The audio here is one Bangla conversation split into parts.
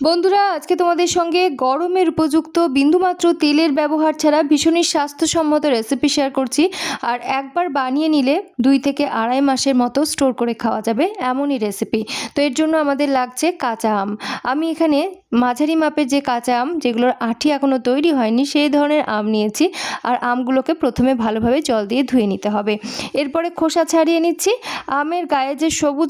বন্ধুরা, আজকে তোমাদের সঙ্গে গরমের উপযুক্ত বিন্দুমাত্র তেলের ব্যবহার ছাড়া ভীষণই স্বাস্থ্যসম্মত রেসিপি শেয়ার করছি। আর একবার বানিয়ে নিলে 2 থেকে আড়াই মাসের মতো স্টোর করে খাওয়া যাবে এমনই রেসিপি। তো এর জন্য আমাদের লাগছে কাঁচা আম। আমি এখানে মাঝারি মাপের যে কাঁচা আম, যেগুলোর আঁটি এখনও তৈরি হয়নি, সেই ধরনের আম নিয়েছি। আর আমগুলোকে প্রথমে ভালোভাবে জল দিয়ে ধুয়ে নিতে হবে। এরপরে খোসা ছাড়িয়ে নিচ্ছি। আমের গায়ে যে সবুজ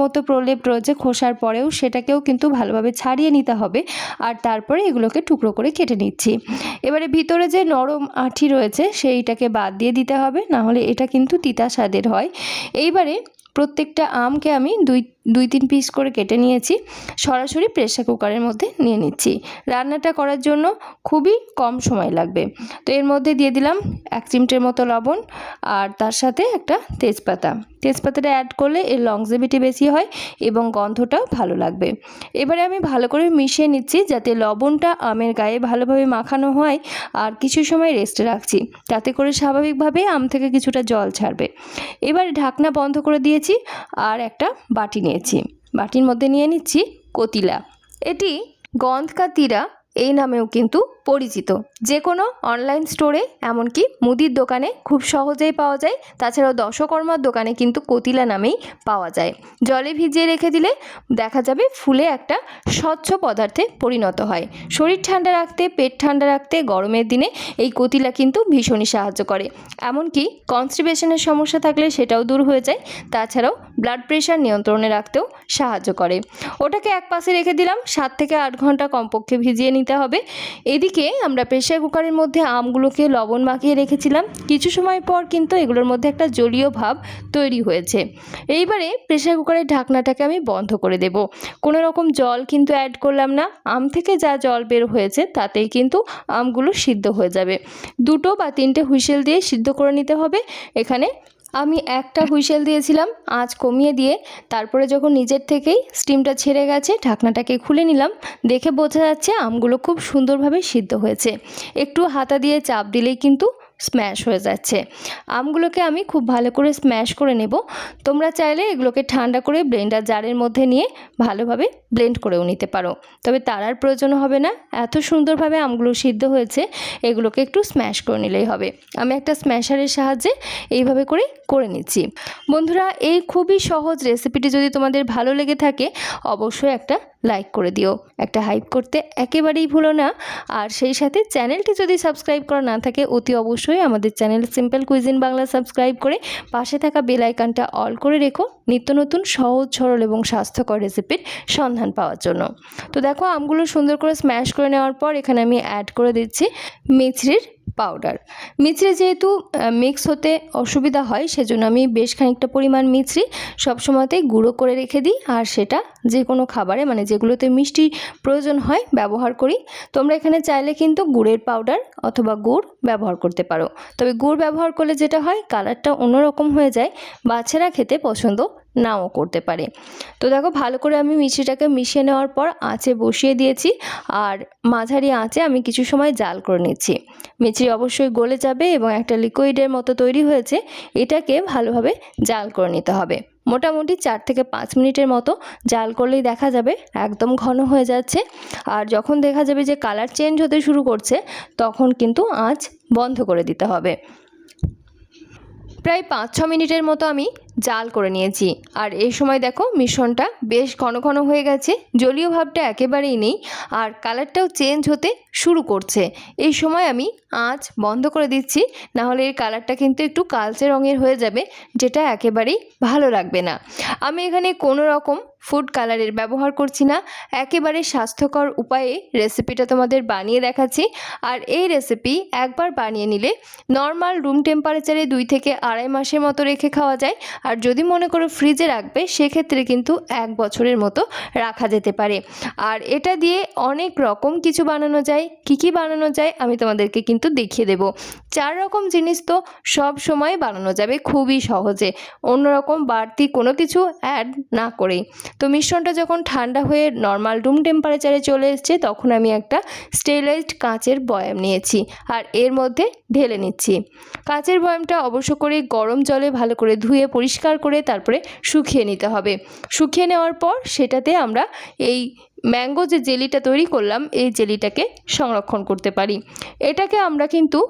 মতো প্রলেপ রয়েছে খোসার পরেও, সেটাকেও কিন্তু ভালোভাবে ছাড়িয়ে নিতে হবে। আর তারপরে এগুলোকে টুকরো করে কেটে নিচ্ছি। এবারে ভিতরে যে নরম আঁটি রয়েছে সেইটাকে বাদ দিয়ে দিতে হবে, না হলে এটা কিন্তু তিতা স্বাদের হয়। এইবারে প্রত্যেকটা আমকে আমি দুই তিন পিস করে কেটে নিয়েছি। সরাসরি প্রেসার কুকারের মধ্যে নিয়ে নিচ্ছি। রান্নাটা করার জন্য খুবই কম সময় লাগবে। তো এর মধ্যে দিয়ে দিলাম 1 চিমটের মতো লবণ, আর তার সাথে একটা তেজপাতাটা অ্যাড করলে এর লংজিভিটি বেশি হয় এবং গন্ধটাও ভালো লাগবে। এবারে আমি ভালো করে মিশিয়ে নিচ্ছি যাতে লবণটা আমের গায়ে ভালোভাবে মাখানো হয়। আর কিছু সময় রেস্টে রাখছি, তাতে করে স্বাভাবিকভাবে আম থেকে কিছুটা জল ছাড়বে। এবারে ঢাকনা বন্ধ করে দিয়েছি আর একটা বাটি নিয়েছি। বাটির মধ্যে নিয়ে নিচ্ছি কতিলা। এটি গন্ধকাতিরা এই নামেও কিন্তু পরিচিত। যে কোনো অনলাইন স্টোরে, এমনকি মুদির দোকানে খুব সহজেই পাওয়া যায়। তাছাড়াও দশকর্মার দোকানে কিন্তু কতিলা নামেই পাওয়া যায়। জলে ভিজিয়ে রেখে দিলে দেখা যাবে ফুলে একটা স্বচ্ছ পদার্থে পরিণত হয়। শরীর ঠান্ডা রাখতে, পেট ঠান্ডা রাখতে গরমের দিনে এই কতিলা কিন্তু ভীষণই সাহায্য করে। এমনকি কনস্টিপেশনের সমস্যা থাকলে সেটাও দূর হয়ে যায়। তাছাড়াও ব্লাড প্রেশার নিয়ন্ত্রণে রাখতেও সাহায্য করে। ওটাকে এক পাশে রেখে দিলাম। 7 থেকে 8 ঘন্টা কমপক্ষে ভিজিয়ে নিতে হবে। এদিকে আমরা প্রেসার কুকারের মধ্যে আমগুলোকে লবণ মাখিয়ে রেখেছিলাম। কিছু সময় পর কিন্তু এগুলোর মধ্যে একটা জলীয় ভাব তৈরি হয়েছে। এইবারে প্রেসার কুকারের ঢাকনাটাকে আমি বন্ধ করে দেব। কোনো রকম জল কিন্তু অ্যাড করলাম না। আম থেকে যা জল বের হয়েছে তাতেই কিন্তু আমগুলো সিদ্ধ হয়ে যাবে। 2 বা 3টে হুইসেল দিয়ে সিদ্ধ করে নিতে হবে। এখানে আমি একটা হুইসেল দিয়েছিলাম আঁচ কমিয়ে দিয়ে। তারপরে যখন নিজের থেকেই স্টিমটা ছেড়ে গেছে, ঢাকনাটাকে খুলে নিলাম। দেখে বোঝা যাচ্ছে আমগুলো খুব সুন্দরভাবে সিদ্ধ হয়েছে। একটু হাতা দিয়ে চাপ দিলেই কিন্তু স্ম্যাশ হয়ে যাচ্ছে। আমগুলোকে আমি খুব ভালো করে স্ম্যাশ করে নেব। তোমরা চাইলে এগুলোকে ঠান্ডা করে ব্লেন্ডার জারের মধ্যে নিয়ে ভালোভাবে ব্লেন্ড করেও নিতে পারো, তবে তার আর প্রয়োজন হবে না। এত সুন্দরভাবে আমগুলো সিদ্ধ হয়েছে, এগুলোকে একটু স্ম্যাশ করে নিলেই হবে। আমি একটা স্ম্যাশারের সাহায্যে এইভাবে করে নিচ্ছি। বন্ধুরা, এই খুবই সহজ রেসিপিটি যদি তোমাদের ভালো লেগে থাকে, অবশ্যই একটা লাইক করে দিও। একটা হাইপ করতে একেবারেই ভুলো না। আর সেই সাথে চ্যানেলটি যদি সাবস্ক্রাইব করা না থাকে, অতি অবশ্যই আমাদের channel simple cuisine Bangla subscribe করে পাশে থাকা বেল আইকনটা অল করে রেখো, নিত্য নতুন সহজ সরল এবং স্বাস্থ্যকর রেসিপির সন্ধান পাওয়ার জন্য। তো দেখো, আমগুলো সুন্দর করে স্ম্যাশ করে নেওয়ার পর এখানে আমি অ্যাড করে দিচ্ছি মিছরির পাউডার। মিছরি যেহেতু মিক্স হতে অসুবিধা হয়, সেজন্য আমি বেশ খানিকটা পরিমাণ মিছরি সবসময়তেই গুঁড়ো করে রেখে দিই। আর সেটা যে কোনো খাবারে, মানে যেগুলোতে মিষ্টি প্রয়োজন হয়, ব্যবহার করি। তোমরা এখানে চাইলে কিন্তু গুড়ের পাউডার অথবা গুড় ব্যবহার করতে পারো। তবে গুড় ব্যবহার করলে যেটা হয়, কালারটা অন্যরকম হয়ে যায়, বাচ্চারা খেতে পছন্দ নাও করতে পারে। তো দেখো, ভালো করে আমি মিষ্টিটাকে মিশিয়ে নেওয়ার পর আঁচে বসিয়ে দিয়েছি। আর মাঝারি আঁচে আমি কিছু সময় জাল করে নিচ্ছি। মিষ্টি অবশ্যই গলে যাবে এবং একটা লিকুইডের মতো তৈরি হয়েছে, এটাকে ভালোভাবে জাল করে নিতে হবে। মোটামুটি 4 থেকে 5 মিনিটের মতো জাল করলেই দেখা যাবে একদম ঘন হয়ে যাচ্ছে। আর যখন দেখা যাবে যে কালার চেঞ্জ হতে শুরু করছে, তখন কিন্তু আঁচ বন্ধ করে দিতে হবে। প্রায় 5-6 মিনিটের মতো আমি জাল করে নিয়েছি। আর এই সময় দেখো, মিশ্রণটা বেশ ঘন ঘন হয়ে গেছে, জলীয় ভাবটা একেবারেই নেই, আর কালারটাও চেঞ্জ হতে শুরু করছে। এই সময় আমি আঁচ বন্ধ করে দিচ্ছি, নাহলে এর কালারটা কিন্তু একটু কালচে রঙের হয়ে যাবে, যেটা একেবারেই ভালো লাগবে না। আমি এখানে কোনো রকম ফুড কালারের ব্যবহার করছি না, একেবারে স্বাস্থ্যকর উপায়ে রেসিপিটা তোমাদের বানিয়ে দেখাচ্ছি। আর এই রেসিপি একবার বানিয়ে নিলে নর্মাল রুম টেম্পারেচারে 2 থেকে আড়াই মাসের মতো রেখে খাওয়া যায়। আর যদি মনে করো ফ্রিজে রাখবে, সেক্ষেত্রে কিন্তু 1 বছরের মতো রাখা যেতে পারে। আর এটা দিয়ে অনেক রকম কিছু বানানো যায়। কি বানানো যায় আমি তোমাদেরকে কিন্তু দেখিয়ে দেব। 4 রকম জিনিস তো সব সময় বানানো যাবে খুবই সহজে, অন্যরকম বাড়তি কোনো কিছু অ্যাড না করেই। তো মিশ্রণটা যখন ঠান্ডা হয়ে নর্মাল রুম টেম্পারেচারে চলে এসছে, তখন আমি একটা স্টেরিলাইজড কাঁচের বয়াম নিয়েছি আর এর মধ্যে ঢেলে নিচ্ছি। কাঁচের বয়ামটা অবশ্য করে গরম জলে ভালো করে ধুয়ে পরিষ্কার করে তারপরে শুকিয়ে নিতে হবে। শুকিয়ে নেওয়ার পর সেটাতে আমরা এই ম্যাঙ্গো যে জেলিটা তৈরি করলাম এই জেলিটাকে সংরক্ষণ করতে পারি। এটাকে আমরা কিন্তু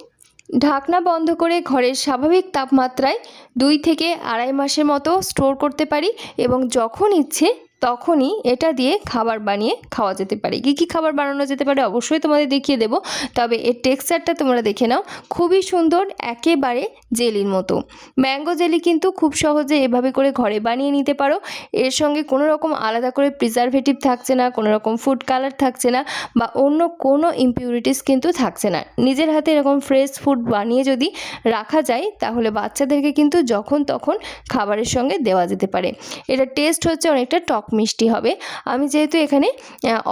ঢাকনা বন্ধ করে ঘরের স্বাভাবিক তাপমাত্রায় 2 থেকে আড়াই মাসের মতো স্টোর করতে পারি এবং যখন ইচ্ছে তখনই এটা দিয়ে খাবার বানিয়ে খাওয়া যেতে পারে। কী খাবার বানানো যেতে পারে অবশ্যই তোমাদের দেখিয়ে দেবো, তবে এর টেক্সচারটা তোমরা দেখে নাও, খুবই সুন্দর, একেবারে জেলির মতো। ম্যাঙ্গো জেলি কিন্তু খুব সহজে এভাবে করে ঘরে বানিয়ে নিতে পারো। এর সঙ্গে কোনো রকম আলাদা করে প্রিজারভেটিভ থাকছে না, কোনো রকম ফুড কালার থাকছে না বা অন্য কোনো ইমপিউরিটিস কিন্তু থাকছে না। নিজের হাতে এরকম ফ্রেশ ফুড বানিয়ে যদি রাখা যায় তাহলে বাচ্চাদেরকে কিন্তু যখন তখন খাবারের সঙ্গে দেওয়া যেতে পারে। এটা টেস্ট হচ্ছে অনেকটা টক মিষ্টি হবে। আমি যেহেতু এখানে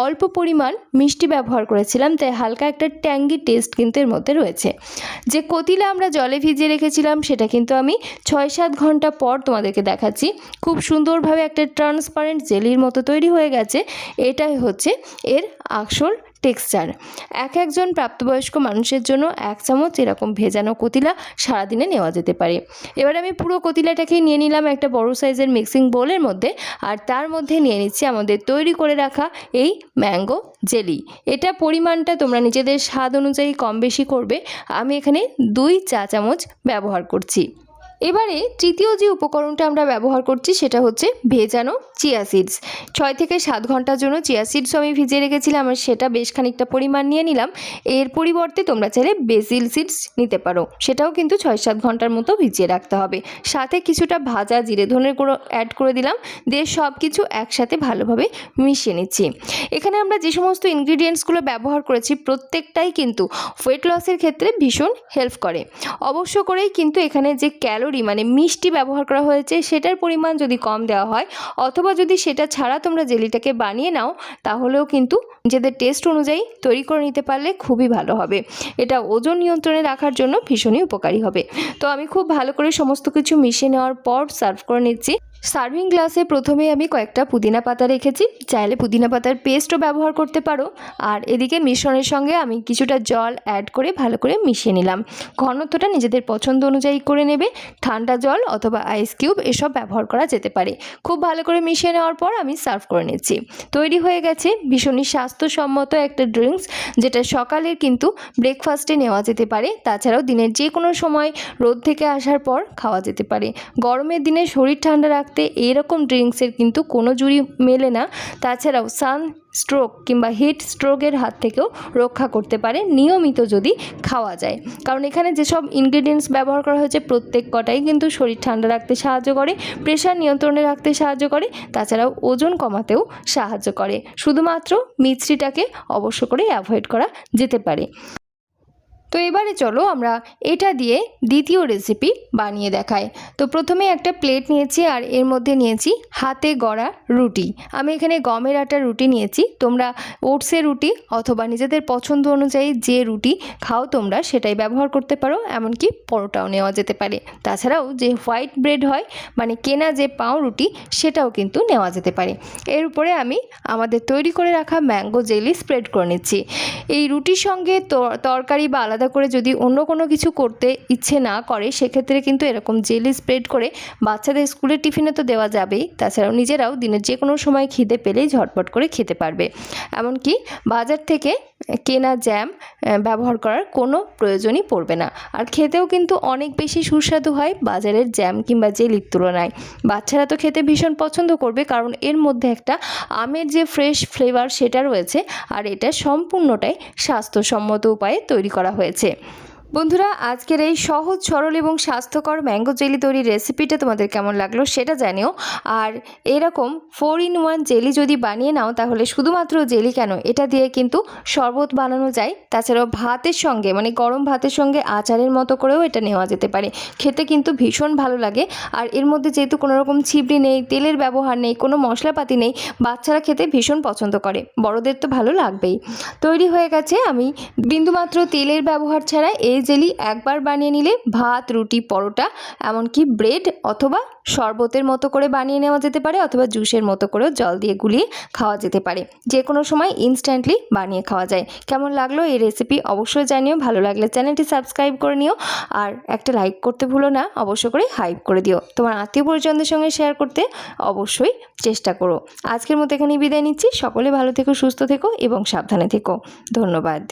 অল্প পরিমাণ মিষ্টি ব্যবহার করেছিলাম তাই হালকা একটা ট্যাঙ্গি টেস্ট কিন্তু এর মধ্যে রয়েছে। যে কতিলা আমরা জলে ভিজিয়ে রেখেছিলাম সেটা কিন্তু আমি 6-7 ঘন্টা পর তোমাদেরকে দেখাচ্ছি। খুব সুন্দরভাবে একটা ট্রান্সপারেন্ট জেলির মতো তৈরি হয়ে গেছে। এটাই হচ্ছে এর আসল টেক্সচার। একজন প্রাপ্তবয়স্ক মানুষের জন্য 1 চামচ এরকম ভেজানো কতিলা সারাদিনে নেওয়া যেতে পারে। এবার আমি পুরো কতিলাটাকে নিয়ে নিলাম একটা বড় সাইজের মিক্সিং বোলের মধ্যে, আর তার মধ্যে নিয়ে নিচ্ছি আমাদের তৈরি করে রাখা এই ম্যাঙ্গো জেলি। এটা পরিমাণটা তোমরা নিজেদের স্বাদ অনুযায়ী কম বেশি করবে। আমি এখানে 2 চা চামচ ব্যবহার করছি। এবারে তৃতীয় যে উপকরণটা আমরা ব্যবহার করছি সেটা হচ্ছে ভেজানো চিয়া সিডস। 6 থেকে 7 ঘন্টার জন্য চিয়া সিডসও আমি ভিজিয়ে রেখেছিলাম, আর সেটা বেশ খানিকটা পরিমাণ নিয়ে নিলাম। এর পরিবর্তে তোমরা চাইলে বেসিল সিডস নিতে পারো, সেটাও কিন্তু 6-7 ঘন্টার মতো ভিজিয়ে রাখতে হবে। সাথে কিছুটা ভাজা জিরে ধনের গুঁড়ো অ্যাড করে দিলাম, দিয়ে সব কিছু একসাথে ভালোভাবে মিশিয়ে নিচ্ছি। এখানে আমরা যে সমস্ত ইনগ্রিডিয়েন্টসগুলো ব্যবহার করেছি প্রত্যেকটাই কিন্তু ওয়েট লসের ক্ষেত্রে ভীষণ হেল্প করে। অবশ্য করেই কিন্তু এখানে যে ক্যালোরি মানে মিষ্টি ব্যবহার করা হয়েছে সেটার পরিমাণ যদি কম দেওয়া হয় অথবা যদি সেটা ছাড়া তোমরা জেলিটাকে বানিয়ে নাও তাহলেও কিন্তু নিজেদের টেস্ট অনুযায়ী তৈরি করে নিতে পারলে খুবই ভালো হবে। এটা ওজন নিয়ন্ত্রণে রাখার জন্য ভীষণই উপকারী হবে। তো আমি খুব ভালো করে সমস্ত কিছু মিশিয়ে নেওয়ার পর সার্ভ করে নিচ্ছি। সার্ভিং গ্লাসে প্রথমে আমি কয়েকটা পুদিনা পাতা রেখেছি, চাইলে পুদিনা পাতার পেস্টও ব্যবহার করতে পারো। আর এদিকে মিশ্রণের সঙ্গে আমি কিছুটা জল অ্যাড করে ভালো করে মিশিয়ে নিলাম। ঘনত্বটা নিজেদের পছন্দ অনুযায়ী করে নেবে, ঠান্ডা জল অথবা আইস কিউব এসব ব্যবহার করা যেতে পারে। খুব ভালো করে মিশিয়ে নেওয়ার পর আমি সার্ভ করে নিচ্ছি। তৈরি হয়ে গেছে ভীষণই স্বাস্থ্যসম্মত একটা ড্রিঙ্কস, যেটা সকালের কিন্তু ব্রেকফাস্টে নেওয়া যেতে পারে। তাছাড়াও দিনের যে কোনো সময় রোদ থেকে আসার পর খাওয়া যেতে পারে। গরমের দিনে শরীর ঠান্ডা রাখতে এরকম ড্রিঙ্কসের কিন্তু কোনো জুড়ি মেলে না। তাছাড়াও সানস্ট্রোক কিংবা হিট স্ট্রোকের হাত থেকেও রক্ষা করতে পারে নিয়মিত যদি খাওয়া যায়, কারণ এখানে যেসব ইনগ্রিডিয়েন্টস ব্যবহার করা হয়েছে প্রত্যেক কটাই কিন্তু শরীর ঠান্ডা রাখতে সাহায্য করে, প্রেশার নিয়ন্ত্রণে রাখতে সাহায্য করে, তাছাড়াও ওজন কমাতেও সাহায্য করে। শুধুমাত্র মিষ্টিটাকে অবশ্য করে অ্যাভয়েড করা যেতে পারে। তো এবারে চলো আমরা এটা দিয়ে দ্বিতীয় রেসিপি বানিয়ে দেখাই। তো প্রথমে একটা প্লেট নিয়েছি আর এর মধ্যে নিয়েছি হাতে গড়া রুটি। আমি এখানে গমের আটার রুটি নিয়েছি, তোমরা ওটসের রুটি অথবা নিজেদের পছন্দ অনুযায়ী যে রুটি খাও তোমরা সেটাই ব্যবহার করতে পারো, এমনকি পরোটাও নেওয়া যেতে পারে। তাছাড়াও যে হোয়াইট ব্রেড হয় মানে কেনা যে পাউরুটি সেটাও কিন্তু নেওয়া যেতে পারে। এর উপরে আমি আমাদের তৈরি করে রাখা ম্যাঙ্গো জেলি স্প্রেড করে নিচ্ছি। এই রুটির সঙ্গে তরকারি বা আলাদা করে যদি অন্য কোনো কিছু করতে ইচ্ছে না করে সেক্ষেত্রে কিন্তু এরকম জেলি স্প্রেড করে বাচ্চাদের স্কুলের টিফিনে তো দেওয়া যাবেই, তাছাড়াও নিজেরাও দিনের যে কোনো সময় খিদে পেলেই ঝটপট করে খেতে পারবে। এমনকি বাজার থেকে কেনা জ্যাম ব্যবহার করার কোনো প্রয়োজনই পড়বে না, আর খেতেও কিন্তু অনেক বেশি সুস্বাদু হয় বাজারের জ্যাম কিংবা জেলির তুলনায়। বাচ্চারা তো খেতে ভীষণ পছন্দ করবে, কারণ এর মধ্যে একটা আমের যে ফ্রেশ ফ্লেভার সেটা রয়েছে, আর এটা সম্পূর্ণটাই স্বাস্থ্যসম্মত উপায়ে তৈরি করা হয়েছে। বন্ধুরা, আজকের এই সহজ সরল এবং স্বাস্থ্যকর ম্যাঙ্গো জেলি তৈরির রেসিপিটা তোমাদের কেমন লাগলো সেটা জানিও। আর এরকম 4-in-1 জেলি যদি বানিয়ে নাও তাহলে শুধুমাত্র জেলি কেন, এটা দিয়ে কিন্তু শরবত বানানো যায়। তাছাড়াও ভাতের সঙ্গে মানে গরম ভাতের সঙ্গে আচারের মতো করেও এটা নেওয়া যেতে পারে, খেতে কিন্তু ভীষণ ভালো লাগে। আর এর মধ্যে যেহেতু কোনো রকম ছিবড়ি নেই, তেলের ব্যবহার নেই, কোনো মশলাপাতি নেই, বাচ্চারা খেতে ভীষণ পছন্দ করে, বড়দের তো ভালো লাগবেই। তৈরি হয়ে গেছে। আমি বিন্দুমাত্র তেলের ব্যবহার ছাড়া এই এই জেলি একবার বানিয়ে নিলে ভাত, রুটি, পরোটা, এমনকি ব্রেড অথবা শরবতের মতো করে বানিয়ে নেওয়া যেতে পারে, অথবা জুসের মতো করেও জল দিয়ে গুলিয়ে খাওয়া যেতে পারে। যে কোনো সময় ইনস্ট্যান্টলি বানিয়ে খাওয়া যায়। কেমন লাগলো এই রেসিপি অবশ্যই জানিও। ভালো লাগলে চ্যানেলটি সাবস্ক্রাইব করে নিও, আর একটা লাইক করতে ভুলো না, অবশ্য করে হাইপ করে দিও। তোমার আত্মীয় পরিজনদের সঙ্গে শেয়ার করতে অবশ্যই চেষ্টা করো। আজকের মতো এখানেই বিদায় নিচ্ছি। সকলে ভালো থেকো, সুস্থ থেকো এবং সাবধানে থেকো। ধন্যবাদ।